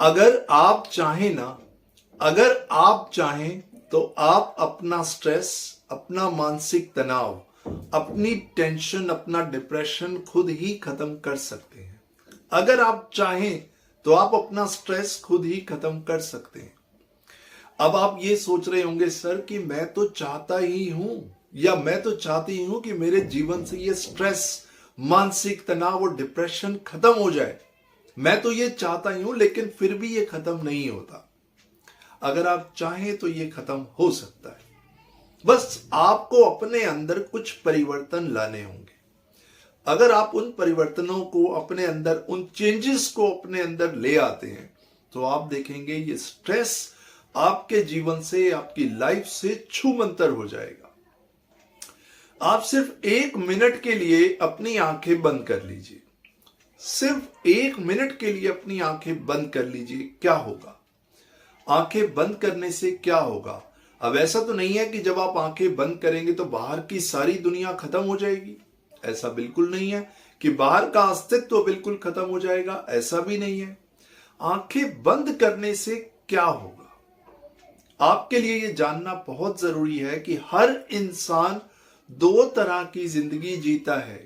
अगर आप चाहें ना, अगर आप चाहें तो आप अपना स्ट्रेस, अपना मानसिक तनाव, अपनी टेंशन, अपना डिप्रेशन खुद ही खत्म कर सकते हैं। अगर आप चाहें तो आप अपना स्ट्रेस खुद ही खत्म कर सकते हैं। अब आप ये सोच रहे होंगे सर कि मैं तो चाहता ही हूं, या मैं तो चाहती हूं कि मेरे जीवन से ये स्ट्रेस, मानसिक तनाव और डिप्रेशन खत्म हो जाए। मैं तो ये चाहता ही हूं, लेकिन फिर भी ये खत्म नहीं होता। अगर आप चाहें तो ये खत्म हो सकता है। बस आपको अपने अंदर कुछ परिवर्तन लाने होंगे। अगर आप उन परिवर्तनों को अपने अंदर, उन चेंजेस को अपने अंदर ले आते हैं, तो आप देखेंगे ये स्ट्रेस आपके जीवन से, आपकी लाइफ से छूमंतर हो जाएगा। आप सिर्फ 1 मिनट के लिए अपनी आंखें बंद कर लीजिए। सिर्फ 1 मिनट के लिए अपनी आंखें बंद कर लीजिए। क्या होगा? आंखें बंद करने से क्या होगा? अब ऐसा तो नहीं है कि जब आप आंखें बंद करेंगे तो बाहर की सारी दुनिया खत्म हो जाएगी। ऐसा बिल्कुल नहीं है कि बाहर का अस्तित्व बिल्कुल खत्म हो जाएगा। ऐसा भी नहीं है। आंखें बंद करने से क्या होगा? आपके लिए यह जानना बहुत जरूरी है कि हर इंसान 2 तरह की जिंदगी जीता है।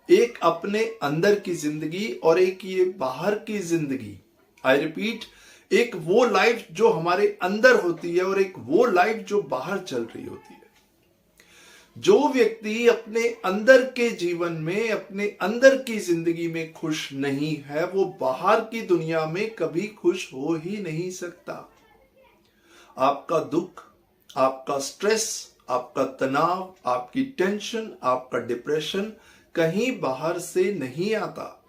एक अपने अंदर की जिंदगी और एक ये बाहर की जिंदगी। आई रिपीट, एक वो लाइफ जो हमारे अंदर होती है और एक वो लाइफ जो बाहर चल रही होती है। जो व्यक्ति अपने अंदर के जीवन में, अपने अंदर की जिंदगी में खुश नहीं है, वो बाहर की दुनिया में कभी खुश हो ही नहीं सकता। आपका दुख, आपका स्ट्रेस, आपका तनाव, आपकी टेंशन, आपका डिप्रेशन कहीं बाहर से नहीं आता।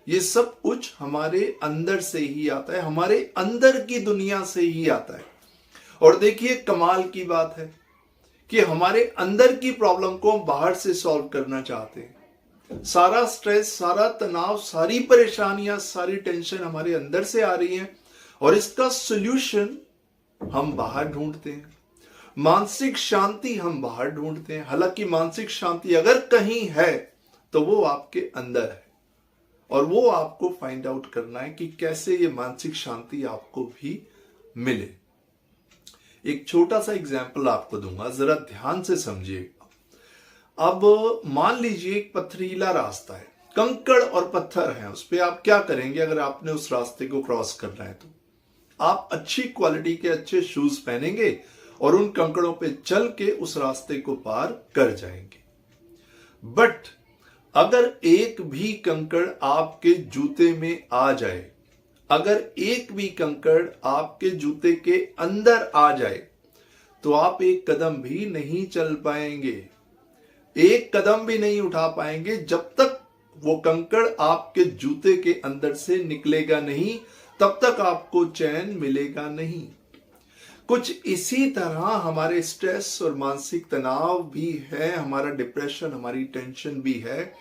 ये सब कुछ हमारे अंदर से ही आता है, हमारे अंदर की दुनिया से ही आता है। और देखिए, कमाल की बात है कि हमारे अंदर की प्रॉब्लम को हम बाहर से सॉल्व करना चाहते हैं। सारा स्ट्रेस, सारा तनाव, सारी परेशानियां, सारी टेंशन हमारे अंदर से आ रही हैं और इसका सॉल्यूशन हम बाहर ढूंढते हैं। मानसिक शांति हम बाहर ढूंढते हैं। हालांकि मानसिक शांति अगर कहीं है तो वो आपके अंदर है, और वो आपको फाइंड आउट करना है कि कैसे ये मानसिक शांति आपको भी मिले। एक छोटा सा एग्जाम्पल आपको दूंगा, जरा ध्यान से समझिएगा। अब मान लीजिए एक पथरीला रास्ता है, कंकड़ और पत्थर हैं उस पे। आप क्या करेंगे अगर आपने उस रास्ते को क्रॉस करना है? तो आप अच्छी क्वालिटी के अच्छे शूज पहनेंगे और उन कंकड़ों पे चल के उस रास्ते को पार कर जाएंगे। बट अगर एक भी कंकड़ आपके जूते में आ जाए, अगर एक भी कंकड़ आपके जूते के अंदर आ जाए, तो आप एक कदम भी नहीं चल पाएंगे, एक कदम भी नहीं उठा पाएंगे जब तक वो कंकड़ आपके जूते के अंदर से निकलेगा नहीं, तब तक आपको चैन मिलेगा नहीं। कुछ इसी तरह हमारे स्ट्रेस और मानसिक तनाव भी है, हमारा डिप्रेशन, हमारी टेंशन भी है।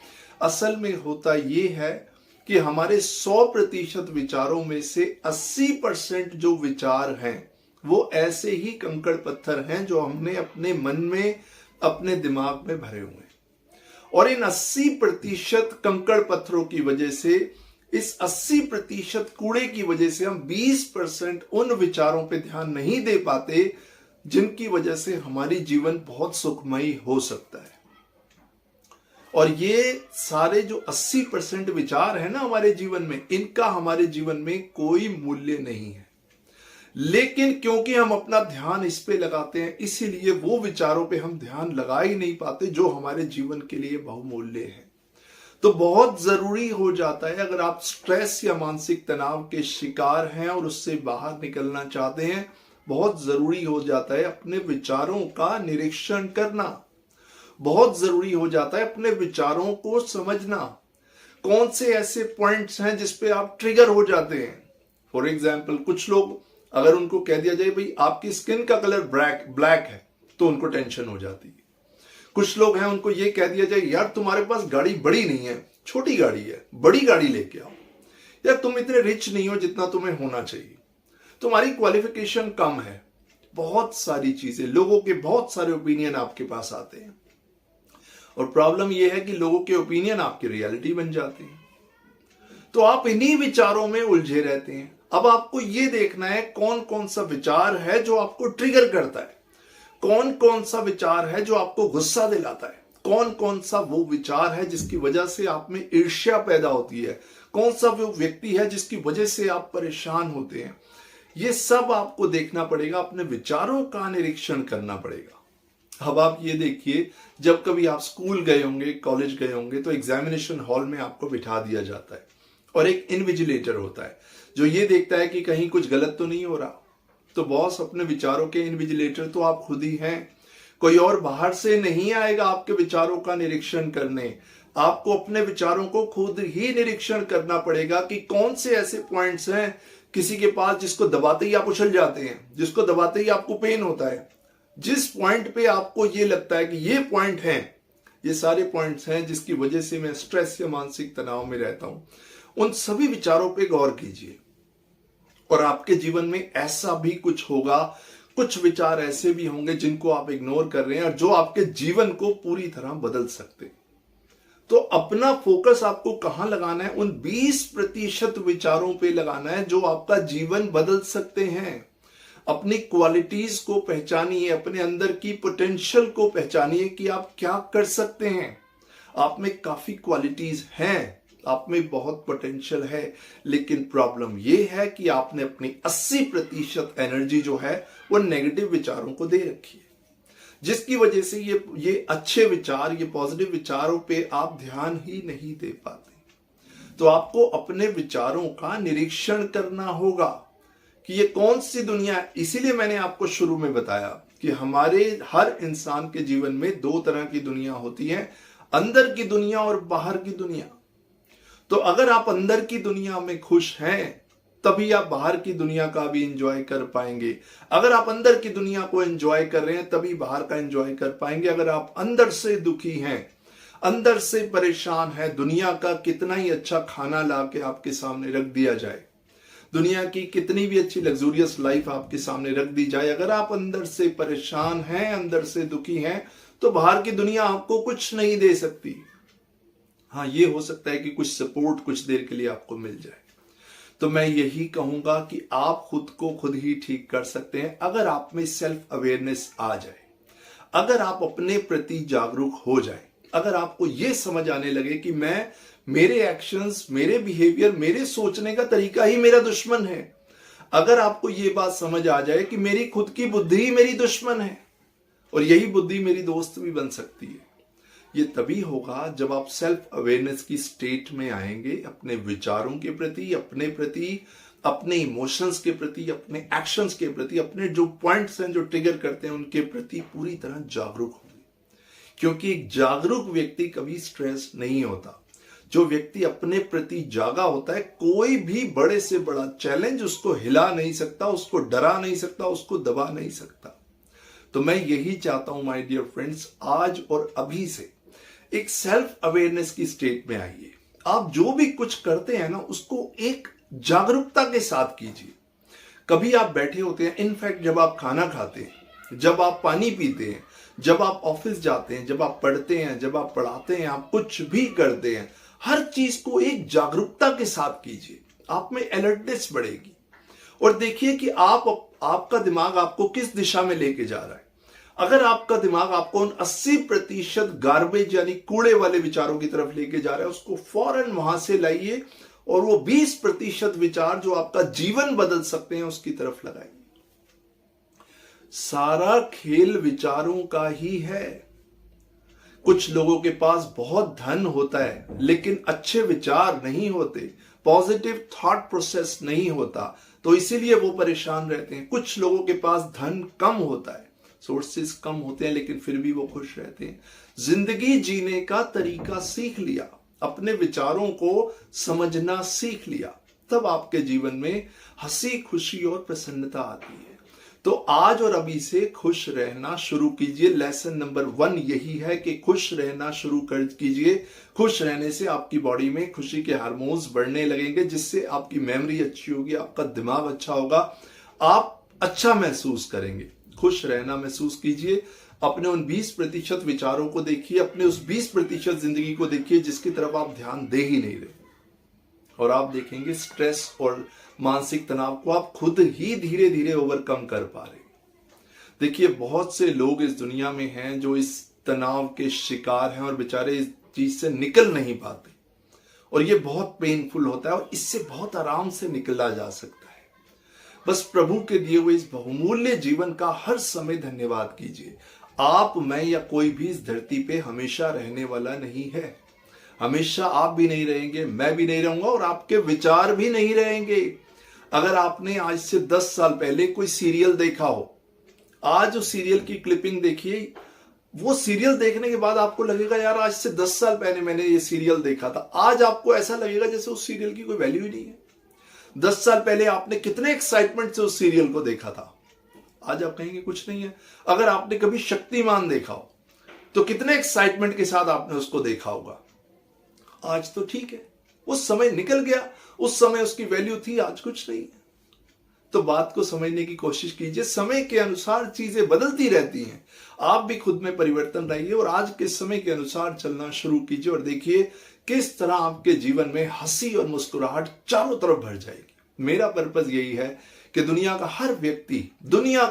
असल में होता यह है कि हमारे 100% विचारों में से 80% जो विचार हैं वो ऐसे ही कंकड़ पत्थर हैं जो हमने अपने मन में, अपने दिमाग में भरे हुए हैं। और इन 80% कंकड़ पत्थरों की वजह से, इस 80% कूड़े की वजह से हम 20% उन विचारों पे ध्यान नहीं दे पाते जिनकी वजह से हमारी जीवन बहुत सुखमयी हो सकता है। और ये सारे जो 80% विचार है ना हमारे जीवन में, इनका हमारे जीवन में कोई मूल्य नहीं है। लेकिन क्योंकि हम अपना ध्यान इस पे लगाते हैं, इसीलिए वो विचारों पे हम ध्यान लगा ही नहीं पाते जो हमारे जीवन के लिए बहुमूल्य है। तो बहुत जरूरी हो जाता है, अगर आप स्ट्रेस या मानसिक तनाव के शिकार हैं और उससे बाहर निकलना चाहते हैं, बहुत जरूरी हो जाता है अपने विचारों का निरीक्षण करना। बहुत जरूरी हो जाता है अपने विचारों को समझना। कौन से ऐसे पॉइंट्स हैं जिसपे आप ट्रिगर हो जाते हैं। फॉर एग्जाम्पल, कुछ लोग अगर उनको कह दिया जाए भाई आपकी स्किन का कलर ब्लैक है, तो उनको टेंशन हो जाती है। कुछ लोग हैं, उनको ये कह दिया जाए यार तुम्हारे पास गाड़ी बड़ी नहीं है, छोटी गाड़ी है, बड़ी गाड़ी लेके आओ। यार तुम इतने रिच नहीं हो जितना तुम्हें होना चाहिए, तुम्हारी क्वालिफिकेशन कम है। बहुत सारी चीजें, लोगों के बहुत सारे ओपिनियन आपके पास आते हैं, और प्रॉब्लम यह है कि लोगों के ओपिनियन आपकी रियलिटी बन जाते हैं। तो आप इन्हीं विचारों में उलझे रहते हैं। अब आपको ये देखना है कौन कौन सा विचार है जो आपको ट्रिगर करता है, कौन कौन सा विचार है जो आपको गुस्सा दिलाता है, कौन कौन सा वो विचार है जिसकी वजह से आप में ईर्ष्या पैदा होती है, कौन सा वो व्यक्ति है जिसकी वजह से आप परेशान होते हैं। ये सब आपको देखना पड़ेगा, अपने विचारों का निरीक्षण करना पड़ेगा। अब आप ये देखिए, जब कभी आप स्कूल गए होंगे, कॉलेज गए होंगे, तो एग्जामिनेशन हॉल में आपको बिठा दिया जाता है और एक इन्विजिलेटर होता है जो ये देखता है कि कहीं कुछ गलत तो नहीं हो रहा। तो बॉस, अपने विचारों के इन्विजिलेटर तो आप खुद ही हैं, कोई और बाहर से नहीं आएगा आपके विचारों का निरीक्षण करने। आपको अपने विचारों को खुद ही निरीक्षण करना पड़ेगा कि कौन से ऐसे पॉइंट्स हैं किसी के पास जिसको दबाते ही आप उछल जाते हैं, जिसको दबाते ही आपको पेन होता है, जिस पॉइंट पे आपको ये लगता है कि ये पॉइंट है, ये सारे पॉइंट्स हैं जिसकी वजह से मैं स्ट्रेस या मानसिक तनाव में रहता हूं। उन सभी विचारों पे गौर कीजिए और आपके जीवन में ऐसा भी कुछ होगा, कुछ विचार ऐसे भी होंगे जिनको आप इग्नोर कर रहे हैं और जो आपके जीवन को पूरी तरह बदल सकते हैं। तो अपना फोकस आपको कहां लगाना है? उन 20% विचारों पे लगाना है जो आपका जीवन बदल सकते हैं। अपनी क्वालिटीज को पहचानिए, अपने अंदर की पोटेंशियल को पहचानिए कि आप क्या कर सकते हैं। आप में काफी क्वालिटीज हैं, आप में बहुत पोटेंशियल है, लेकिन प्रॉब्लम यह है कि आपने अपनी 80% एनर्जी जो है वो नेगेटिव विचारों को दे रखी है, जिसकी वजह से ये अच्छे विचार, ये पॉजिटिव विचारों पे आप ध्यान ही नहीं दे पाते। तो आपको अपने विचारों का निरीक्षण करना होगा कि ये कौन सी दुनिया है। इसीलिए मैंने आपको शुरू में बताया कि हमारे हर इंसान के जीवन में 2 तरह की दुनिया होती है, अंदर की दुनिया और बाहर की दुनिया। तो अगर आप अंदर की दुनिया में खुश हैं तभी आप बाहर की दुनिया का भी एंजॉय कर पाएंगे। अगर आप अंदर की दुनिया को एंजॉय कर रहे हैं तभी बाहर का एंजॉय कर पाएंगे। अगर आप अंदर से दुखी हैं, अंदर से परेशान हैं, दुनिया का कितना ही अच्छा खाना ला के आपके सामने रख दिया जाए, दुनिया की कितनी भी अच्छी लग्जूरियस लाइफ आपके सामने रख दी जाए, अगर आप अंदर से परेशान हैं, अंदर से दुखी हैं, तो बाहर की दुनिया आपको कुछ नहीं दे सकती। हाँ, ये हो सकता है कि कुछ सपोर्ट कुछ देर के लिए आपको मिल जाए। तो मैं यही कहूंगा कि आप खुद को खुद ही ठीक कर सकते हैं अगर आप में सेल्फ अवेयरनेस आ जाए, अगर आप अपने प्रति जागरूक हो जाए, अगर आपको यह समझ आने लगे कि मेरे एक्शंस, मेरे बिहेवियर, मेरे सोचने का तरीका ही मेरा दुश्मन है। अगर आपको यह बात समझ आ जाए कि मेरी खुद की बुद्धि ही मेरी दुश्मन है और यही बुद्धि मेरी दोस्त भी बन सकती है, ये तभी होगा जब आप सेल्फ अवेयरनेस की स्टेट में आएंगे, अपने विचारों के प्रति, अपने इमोशंस के प्रति, अपने एक्शंस के प्रति, अपने जो पॉइंट्स हैं जो ट्रिगर करते हैं उनके प्रति पूरी तरह जागरूक होंगे। क्योंकि एक जागरूक व्यक्ति कभी स्ट्रेस नहीं होता। जो व्यक्ति अपने प्रति जागा होता है, कोई भी बड़े से बड़ा चैलेंज उसको हिला नहीं सकता, उसको डरा नहीं सकता, उसको दबा नहीं सकता। तो मैं यही चाहता हूं माय डियर फ्रेंड्स, आज और अभी से एक सेल्फ अवेयरनेस की स्टेट में आइए। आप जो भी कुछ करते हैं ना, उसको एक जागरूकता के साथ कीजिए। कभी आप बैठे होते हैं, इनफैक्ट जब आप खाना खाते हैं, जब आप पानी पीते हैं, जब आप ऑफिस जाते हैं, जब आप पढ़ते हैं, जब आप पढ़ाते हैं, आप कुछ भी करते हैं, हर चीज को एक जागरूकता के साथ कीजिए। आप में अलर्टनेस बढ़ेगी और देखिए कि आपका दिमाग आपको किस दिशा में लेके जा रहा है। अगर आपका दिमाग आपको उन 80% गार्बेज यानी कूड़े वाले विचारों की तरफ लेके जा रहा है, उसको फौरन वहां से लाइए और वो 20% विचार जो आपका जीवन बदल सकते हैं उसकी तरफ लगाइए। सारा खेल विचारों का ही है। कुछ लोगों के पास बहुत धन होता है लेकिन अच्छे विचार नहीं होते, पॉजिटिव थॉट प्रोसेस नहीं होता, तो इसीलिए वो परेशान रहते हैं। कुछ लोगों के पास धन कम होता है, सोर्सेस कम होते हैं, लेकिन फिर भी वो खुश रहते हैं। जिंदगी जीने का तरीका सीख लिया, अपने विचारों को समझना सीख लिया, तब आपके जीवन में हंसी, खुशी और प्रसन्नता आती है। तो आज और अभी से खुश रहना शुरू कीजिए। लेसन नंबर 1 यही है कि खुश रहना शुरू कर कीजिए। खुश रहने से आपकी बॉडी में खुशी के हार्मोन्स बढ़ने लगेंगे, जिससे आपकी मेमोरी अच्छी होगी, आपका दिमाग अच्छा होगा, आप अच्छा महसूस करेंगे। खुश रहना महसूस कीजिए। अपने उन 20% विचारों को देखिए, अपने उस 20% जिंदगी को देखिए जिसकी तरफ आप ध्यान दे ही नहीं रहे, और आप देखेंगे स्ट्रेस और मानसिक तनाव को आप खुद ही धीरे धीरे ओवरकम कर पा रहे हैं। देखिए, बहुत से लोग इस दुनिया में हैं जो इस तनाव के शिकार हैं और बेचारे इस चीज से निकल नहीं पाते, और ये बहुत पेनफुल होता है और इससे बहुत आराम से निकला जा सकता है। बस प्रभु के दिए हुए इस बहुमूल्य जीवन का हर समय धन्यवाद कीजिए। आप, मैं या कोई भी इस धरती पे हमेशा रहने वाला नहीं है। हमेशा आप भी नहीं रहेंगे, मैं भी नहीं रहूंगा, और आपके विचार भी नहीं रहेंगे। अगर आपने आज से 10 साल पहले कोई सीरियल देखा हो, आज उस सीरियल की क्लिपिंग देखिए, वो सीरियल देखने के बाद आपको लगेगा यार आज से 10 साल पहले मैंने ये सीरियल देखा था। आज आपको ऐसा लगेगा जैसे उस सीरियल की कोई वैल्यू ही नहीं है। 10 साल पहले आपने कितने एक्साइटमेंट से उस सीरियल को देखा था, आज आप कहेंगे कुछ नहीं है। अगर आपने कभी शक्तिमान देखा हो तो कितने एक्साइटमेंट के साथ आपने उसको देखा होगा। आज तो ठीक है, उस समय निकल गया, उस समय उसकी वैल्यू थी, आज कुछ नहीं है। तो बात को समझने की कोशिश कीजिए। समय के अनुसार चीजें बदलती रहती हैं। आप भी खुद में परिवर्तन लाइए और आज के समय के अनुसार चलना शुरू कीजिए, और देखिए किस तरह आपके जीवन में हंसी और मुस्कुराहट चारों तरफ भर जाएगी। मेरा पर्पस यही है कि दुनिया का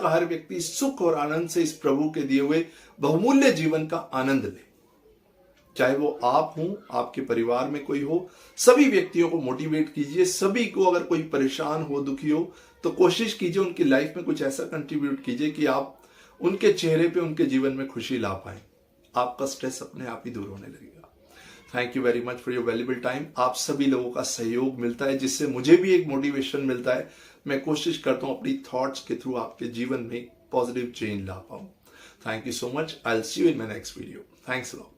हर व्यक्ति सुख और आनंद से इस प्रभु के दिए हुए बहुमूल्य जीवन का आनंद ले। चाहे वो आप हो, आपके परिवार में कोई हो, सभी व्यक्तियों को मोटिवेट कीजिए। सभी को, अगर कोई परेशान हो, दुखी हो, तो कोशिश कीजिए उनकी लाइफ में कुछ ऐसा कंट्रीब्यूट कीजिए कि आप उनके चेहरे पे, उनके जीवन में खुशी ला पाए। आपका स्ट्रेस अपने आप ही दूर होने लगेगा। Thank you very much for your valuable time. आप सभी लोगों का सहयोग मिलता है, जिससे मुझे भी एक मोटिवेशन मिलता है। मैं कोशिश करता हूं अपनी थॉट्स के थ्रू आपके जीवन में पॉजिटिव चेंज ला पाऊं। Thank you so much. I will see you in my next video. Thanks a lot.